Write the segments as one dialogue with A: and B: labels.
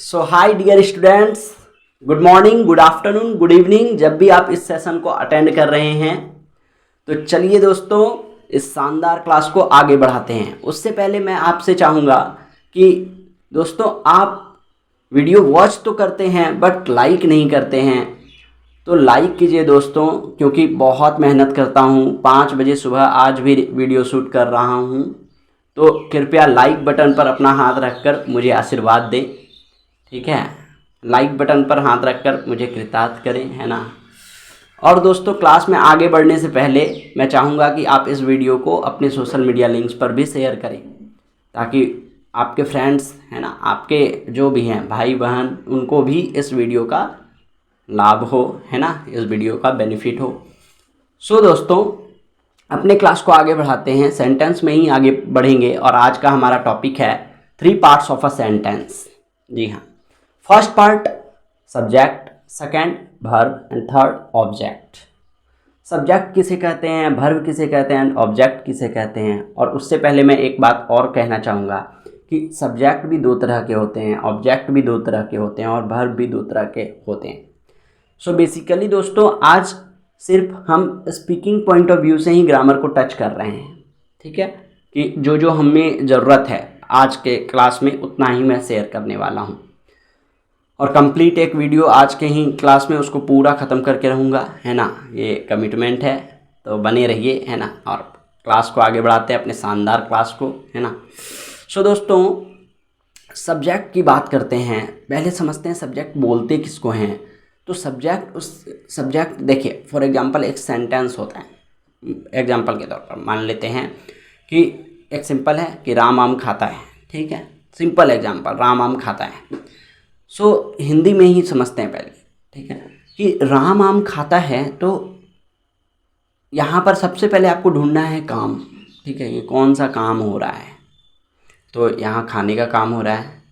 A: सो hi dear students, good morning, good afternoon, good evening. जब भी आप इस सेशन को अटेंड कर रहे हैं तो चलिए दोस्तों इस शानदार क्लास को आगे बढ़ाते हैं। उससे पहले मैं आपसे चाहूँगा कि दोस्तों आप वीडियो वॉच तो करते हैं बट लाइक नहीं करते हैं, तो लाइक कीजिए दोस्तों, क्योंकि बहुत मेहनत करता हूँ। 5 बजे सुबह आज भी वीडियो शूट कर रहा हूँ, तो कृपया लाइक बटन पर अपना हाथ रखकर मुझे आशीर्वाद दें, ठीक है। लाइक बटन पर हाथ रखकर मुझे कृतार्थ करें, है ना। और दोस्तों क्लास में आगे बढ़ने से पहले मैं चाहूँगा कि आप इस वीडियो को अपने सोशल मीडिया लिंक्स पर भी शेयर करें, ताकि आपके फ्रेंड्स, है ना, आपके जो भी हैं भाई बहन, उनको भी इस वीडियो का लाभ हो, है ना, इस वीडियो का बेनिफिट हो। सो दोस्तों अपने क्लास को आगे बढ़ाते हैं, सेंटेंस में ही आगे बढ़ेंगे। और आज का हमारा टॉपिक है 3 पार्ट्स ऑफ अ सेंटेंस। जी हाँ, first part subject, second verb and third object. Subject किसे कहते हैं, वर्ब किसे कहते हैं, ऑब्जेक्ट किसे कहते हैं। और उससे पहले मैं एक बात और कहना चाहूँगा कि सब्जेक्ट भी 2 तरह के होते हैं, ऑब्जेक्ट भी 2 तरह के होते हैं और वर्ब भी 2 तरह के होते हैं। सो बेसिकली दोस्तों आज सिर्फ हम स्पीकिंग पॉइंट ऑफ व्यू से ही ग्रामर को टच कर रहे हैं, ठीक है, कि जो जो हमें ज़रूरत है आज के क्लास में उतना ही मैं शेयर करने वाला हूँ। और कंप्लीट एक वीडियो आज के ही क्लास में उसको पूरा ख़त्म करके रहूँगा, है ना, ये कमिटमेंट है। तो बने रहिए, है ना, और क्लास को आगे बढ़ाते हैं, अपने शानदार क्लास को, है ना। सो दोस्तों सब्जेक्ट की बात करते हैं। पहले समझते हैं सब्जेक्ट बोलते किसको हैं। तो सब्जेक्ट देखिए, फॉर एग्जांपल एक सेंटेंस होता है। एग्जांपल के तौर पर मान लेते हैं कि एक सिंपल है कि राम आम खाता है, ठीक है, सिंपल एग्जांपल, राम आम खाता है। सो हिंदी में ही समझते हैं पहले, ठीक है, कि राम आम खाता है। तो यहाँ पर सबसे पहले आपको ढूंढना है काम, ठीक है, ये कौन सा काम हो रहा है। तो यहाँ खाने का काम हो रहा है,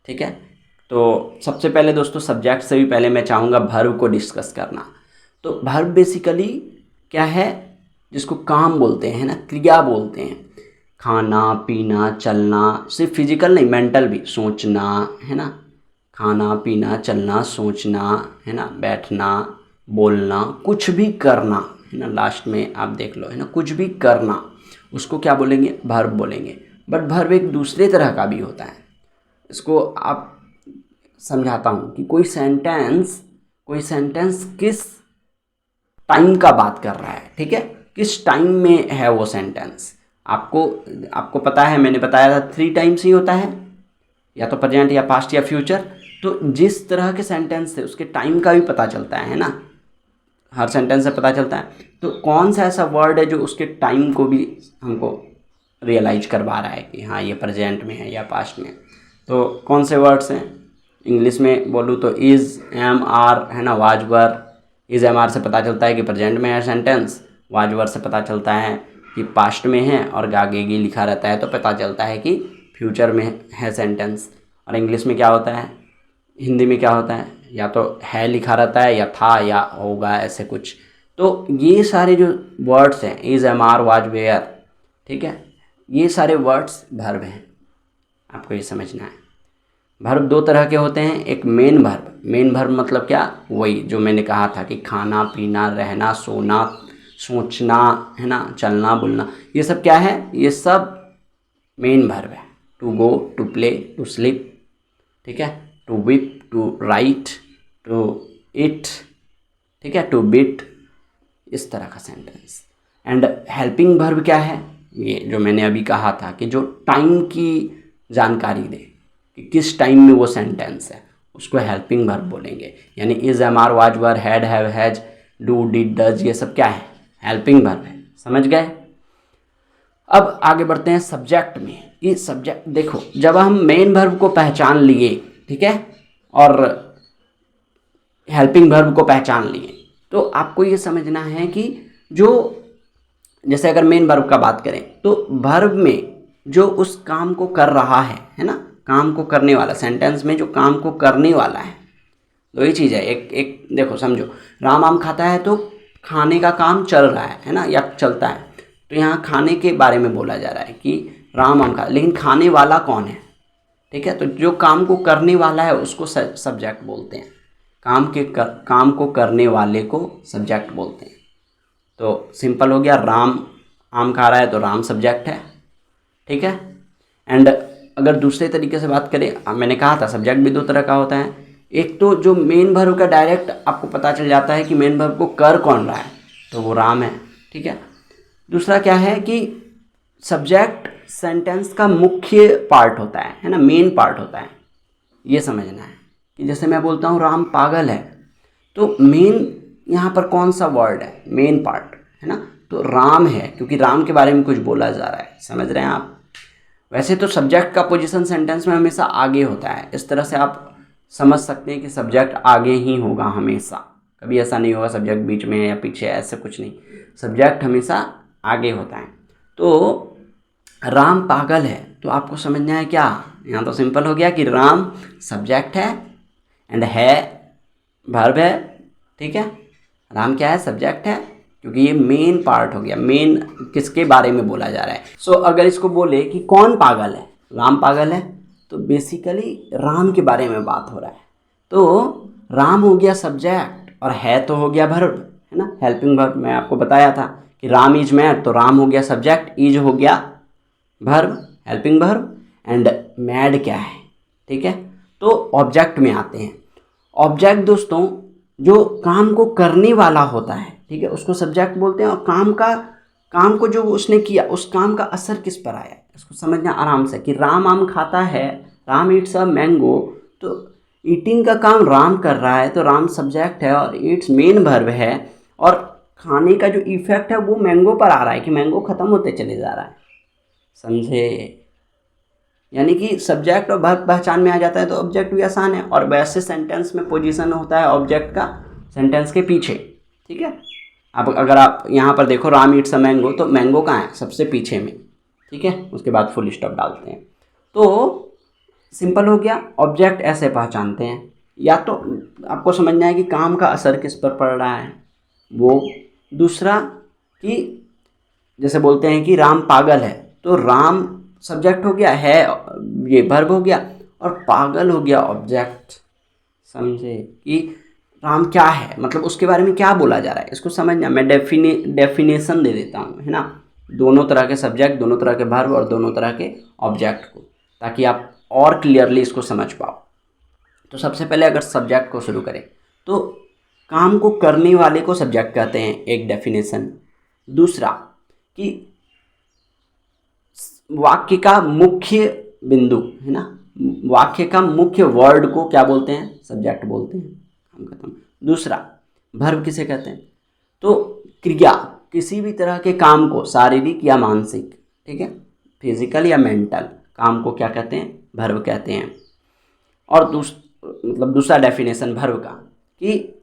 A: ठीक है। तो सबसे पहले दोस्तों सब्जेक्ट से भी पहले मैं चाहूँगा वर्ब को डिस्कस करना। तो वर्ब बेसिकली क्या है, जिसको काम बोलते हैं ना, क्रिया बोलते हैं। खाना पीना चलना, सिर्फ फिजिकल नहीं, मेंटल भी, सोचना, है ना, खाना पीना चलना सोचना, है ना, बैठना बोलना, कुछ भी करना, है ना, लास्ट में आप देख लो, है ना, कुछ भी करना, उसको क्या बोलेंगे, वर्ब बोलेंगे। बट वर्ब एक दूसरे तरह का भी होता है। इसको आप समझाता हूँ कि कोई सेंटेंस किस टाइम का बात कर रहा है, ठीक है, किस टाइम में है वो सेंटेंस। आपको पता है, मैंने बताया था 3 टाइम्स ही होता है, या तो प्रेजेंट या पास्ट या फ्यूचर। तो जिस तरह के सेंटेंस से उसके टाइम का भी पता चलता है ना, हर सेंटेंस से पता चलता है। तो कौन सा ऐसा वर्ड है जो उसके टाइम को भी हमको रियलाइज करवा रहा है कि हाँ ये प्रेजेंट में है या पास्ट में। तो कौन से वर्ड्स हैं, इंग्लिश में बोलूँ तो इज़, एम, आर, है ना, was were. Is am are से पता चलता है कि प्रेजेंट में है सेंटेंस, वाज वर से पता चलता है कि पास्ट में है, और गागेगी लिखा रहता है तो पता चलता है कि फ्यूचर में है सेंटेंस। और इंग्लिश में क्या होता है, हिंदी में क्या होता है, या तो है लिखा रहता है या था या होगा, ऐसे कुछ। तो ये सारे जो वर्ड्स हैं, is, am, are, was, were, ठीक है, ये सारे वर्ड्स वर्ब हैं। आपको ये समझना है। वर्ब 2 तरह के होते हैं, एक मेन वर्ब मतलब क्या, वही जो मैंने कहा था कि खाना पीना रहना सोना सोचना, है ना, चलना बोलना, ये सब क्या है, ये सब मेन वर्ब है। To go, to play, to sleep, ठीक है, to weep, to write, to eat, ठीक है, टू बीट, इस तरह का सेंटेंस। एंड हेल्पिंग वर्ब क्या है, ये जो मैंने अभी कहा था कि जो टाइम की जानकारी दे कि किस टाइम में वो सेंटेंस है, उसको हेल्पिंग वर्ब बोलेंगे। यानी is, am, are, was, were, had, have, has, do, did, does, ये सब क्या है, हेल्पिंग वर्ब है। समझ गए। अब आगे बढ़ते हैं सब्जेक्ट में। ये सब्जेक्ट देखो, जब हम मेन वर्ब को पहचान लिए, ठीक है, और हेल्पिंग वर्ब को पहचान लिए, तो आपको ये समझना है कि जो, जैसे अगर मेन वर्ब का बात करें तो वर्ब में जो उस काम को कर रहा है ना, काम को करने वाला, सेंटेंस में जो काम को करने वाला है, तो ये चीज़ है। एक देखो समझो, राम आम खाता है तो खाने का काम चल रहा है ना, या चलता है। तो यहाँ खाने के बारे में बोला जा रहा है कि राम आम खा, लेकिन खाने वाला कौन है, ठीक है। तो जो काम को करने वाला है उसको सब्जेक्ट बोलते हैं, काम को करने वाले को सब्जेक्ट बोलते हैं। तो सिंपल हो गया, राम आम खा रहा है तो राम सब्जेक्ट है, ठीक है। एंड अगर दूसरे तरीके से बात करें, मैंने कहा था सब्जेक्ट भी दो तरह का होता है। एक तो जो मेन वर्ब का डायरेक्ट आपको पता चल जाता है कि मेन वर्ब को कर कौन रहा है, तो वो राम है, ठीक है। दूसरा क्या है कि सब्जेक्ट सेंटेंस का मुख्य पार्ट होता है ना, मेन पार्ट होता है। ये समझना है कि जैसे मैं बोलता हूँ राम पागल है, तो मेन यहाँ पर कौन सा वर्ड है, मेन पार्ट है ना, तो राम है, क्योंकि राम के बारे में कुछ बोला जा रहा है। समझ रहे हैं आप। वैसे तो सब्जेक्ट का पोजीशन सेंटेंस में हमेशा आगे होता है, इस तरह से आप समझ सकते हैं कि सब्जेक्ट आगे ही होगा हमेशा, कभी ऐसा नहीं होगा सब्जेक्ट बीच में है या पीछे है, ऐसा कुछ नहीं, सब्जेक्ट हमेशा आगे होता है। तो राम पागल है, तो आपको समझना है क्या, यहाँ तो सिंपल हो गया कि राम सब्जेक्ट है एंड है वर्ब है, ठीक है। राम क्या है, सब्जेक्ट है, क्योंकि ये मेन पार्ट हो गया, मेन किसके बारे में बोला जा रहा है। सो अगर इसको बोले कि कौन पागल है, राम पागल है, तो बेसिकली राम के बारे में बात हो रहा है। तो राम हो गया सब्जेक्ट और है तो हो गया वर्ब, है ना, हेल्पिंग वर्ब। मैं आपको बताया था कि राम इज मैड, तो राम हो गया सब्जेक्ट, इज हो गया verb, helping verb, and mad क्या है, ठीक है। तो ऑब्जेक्ट में आते हैं। ऑब्जेक्ट दोस्तों जो काम को करने वाला होता है, ठीक है, उसको सब्जेक्ट बोलते हैं। और काम को जो उसने किया, उस काम का असर किस पर आया, इसको समझना आराम से कि राम आम खाता है, राम ईट्स अ मैंगो, तो ईटिंग का काम राम कर रहा है, तो राम सब्जेक्ट है और ईट्स मेन वर्ब है, और खाने का जो इफेक्ट है वो मैंगो पर आ रहा है कि मैंगो ख़त्म होते चले जा रहा है। समझे, यानी कि सब्जेक्ट और वर्ब पहचान में आ जाता है तो ऑब्जेक्ट भी आसान है। और वैसे सेंटेंस में पोजीशन होता है ऑब्जेक्ट का सेंटेंस के पीछे, ठीक है। अब अगर आप यहाँ पर देखो राम ईट्स अ मैंगो, तो मैंगो कहाँ है, सबसे पीछे में, ठीक है, उसके बाद फुल स्टॉप डालते हैं। तो सिंपल हो गया, ऑब्जेक्ट ऐसे पहचानते हैं। या तो आपको समझना है कि काम का असर किस पर पड़ रहा है वो, दूसरा कि जैसे बोलते हैं कि राम पागल है, तो राम सब्जेक्ट हो गया, है ये वर्ब हो गया, और पागल हो गया ऑब्जेक्ट। समझे कि राम क्या है, मतलब उसके बारे में क्या बोला जा रहा है, इसको समझना। मैं डेफिनेशन दे देता हूँ, है ना, दोनों तरह के सब्जेक्ट, दोनों तरह के वर्ब और दोनों तरह के ऑब्जेक्ट को, ताकि आप और क्लियरली इसको समझ पाओ। तो सबसे पहले अगर सब्जेक्ट को शुरू करें, तो काम को करने वाले को सब्जेक्ट कहते हैं, एक डेफिनेशन। दूसरा कि वाक्य का मुख्य बिंदु, है ना, वाक्य का मुख्य वर्ड को क्या बोलते हैं, सब्जेक्ट बोलते हैं, काम खत्म। दूसरा वर्ब किसे कहते हैं, तो क्रिया, किसी भी तरह के काम को, शारीरिक या मानसिक, ठीक है, फिजिकल या मेंटल, काम को क्या कहते हैं, वर्ब कहते हैं। और दूसरा डेफिनेशन वर्ब का कि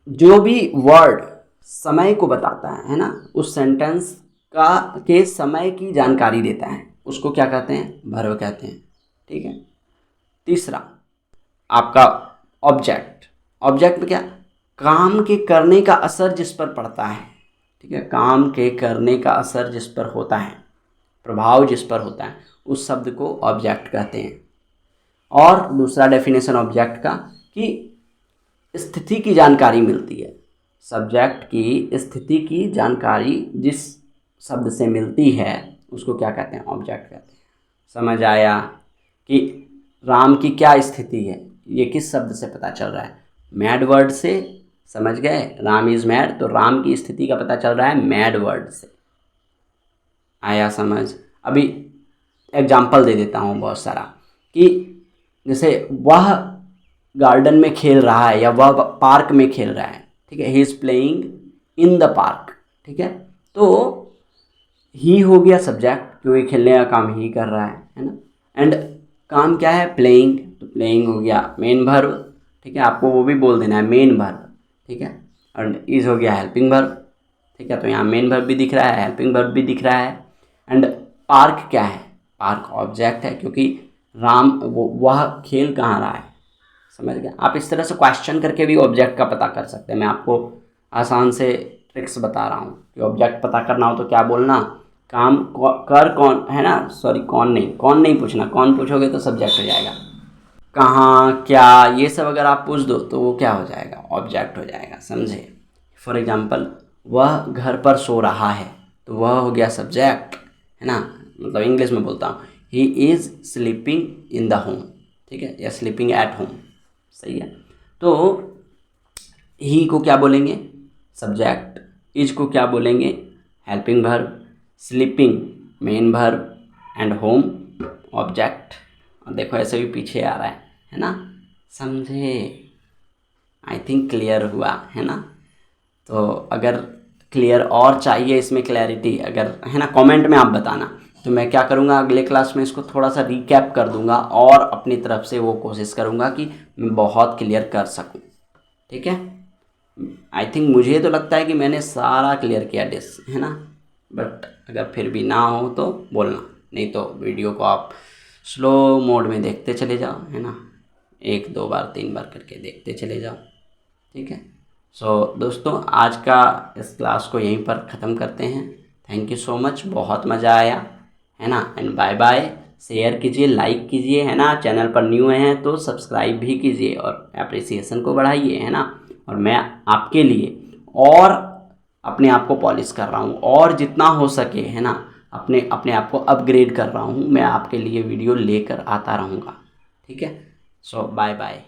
A: जो भी वर्ड समय को बताता है ना, उस सेंटेंस का के समय की जानकारी देता है, उसको क्या कहते हैं, वर्ब कहते हैं, ठीक है। तीसरा आपका ऑब्जेक्ट, ऑब्जेक्ट में क्या, काम के करने का असर जिस पर पड़ता है, ठीक है, काम के करने का असर जिस पर होता है, प्रभाव जिस पर होता है, उस शब्द को ऑब्जेक्ट कहते हैं। और दूसरा डेफिनेशन ऑब्जेक्ट का कि स्थिति की जानकारी मिलती है, सब्जेक्ट की स्थिति की जानकारी जिस शब्द से मिलती है उसको क्या कहते हैं, ऑब्जेक्ट कहते हैं। समझ आया कि राम की क्या स्थिति है, ये किस शब्द से पता चल रहा है, मैड वर्ड से। समझ गए, राम इज़ मैड, तो राम की स्थिति का पता चल रहा है मैड वर्ड से। आया समझ। अभी एग्जाम्पल दे देता हूँ बहुत सारा, कि जैसे वह गार्डन में खेल रहा है या वह पार्क में खेल रहा है, ठीक है, he is playing in the park, ठीक है। तो ही हो गया सब्जेक्ट, क्योंकि खेलने का काम ही कर रहा है ना। एंड काम क्या है, प्लेइंग, तो प्लेइंग हो गया मेन वर्ब, ठीक है, आपको वो भी बोल देना है मेन वर्ब, ठीक है। और इज हो गया हेल्पिंग वर्ब, ठीक है, तो यहाँ मेन वर्ब भी दिख रहा है, हेल्पिंग वर्ब भी दिख रहा है। एंड पार्क क्या है, पार्क ऑब्जेक्ट है, क्योंकि राम वह खेल कहाँ रहा है। समझ गए। आप इस तरह से क्वेश्चन करके भी ऑब्जेक्ट का पता कर सकते हैं। मैं आपको आसान से ट्रिक्स बता रहा हूँ कि ऑब्जेक्ट पता करना हो तो क्या बोलना, काम कर कौन है ना, सॉरी कौन नहीं पूछना, कौन पूछोगे तो सब्जेक्ट हो जाएगा। कहाँ, क्या, ये सब अगर आप पूछ दो तो वो क्या हो जाएगा, ऑब्जेक्ट हो जाएगा, समझे। फॉर एग्जांपल वह घर पर सो रहा है, तो वह हो गया सब्जेक्ट, है ना। मतलब इंग्लिश में बोलता हूँ, he is sleeping in the home, ठीक है, या स्लीपिंग एट होम, सही है। तो ही को क्या बोलेंगे, सब्जेक्ट, इज को क्या बोलेंगे, helping verb, sleeping main verb, and home object. और देखो ऐसे भी पीछे आ रहा है ना, समझे। आई थिंक क्लियर हुआ है ना। तो अगर क्लियर और चाहिए इसमें क्लैरिटी, अगर है ना, कमेंट में आप बताना, तो मैं क्या करूँगा अगले क्लास में इसको थोड़ा सा रिकैप कर दूंगा और अपनी तरफ से वो कोशिश करूँगा कि मैं बहुत क्लियर कर सकूँ, ठीक है। आई थिंक मुझे तो लगता है कि मैंने सारा क्लियर किया डिस, है ना। बट अगर फिर भी ना हो तो बोलना, नहीं तो वीडियो को आप स्लो मोड में देखते चले जाओ, है ना, 1 2 बार 3 बार करके देखते चले जाओ, ठीक है। सो दोस्तों आज का इस क्लास को यहीं पर ख़त्म करते हैं। थैंक यू सो मच, बहुत मज़ा आया, है ना। And bye bye. शेयर कीजिए, लाइक कीजिए, है ना। चैनल पर न्यू हैं तो सब्सक्राइब भी कीजिए और एप्रिसिएशन को बढ़ाइए, है ना। और मैं आपके लिए और अपने आप को पॉलिश कर रहा हूँ, और जितना हो सके, है ना, अपने आप को अपग्रेड कर रहा हूँ। मैं आपके लिए वीडियो लेकर आता रहूँगा, ठीक है। सो बाय बाय।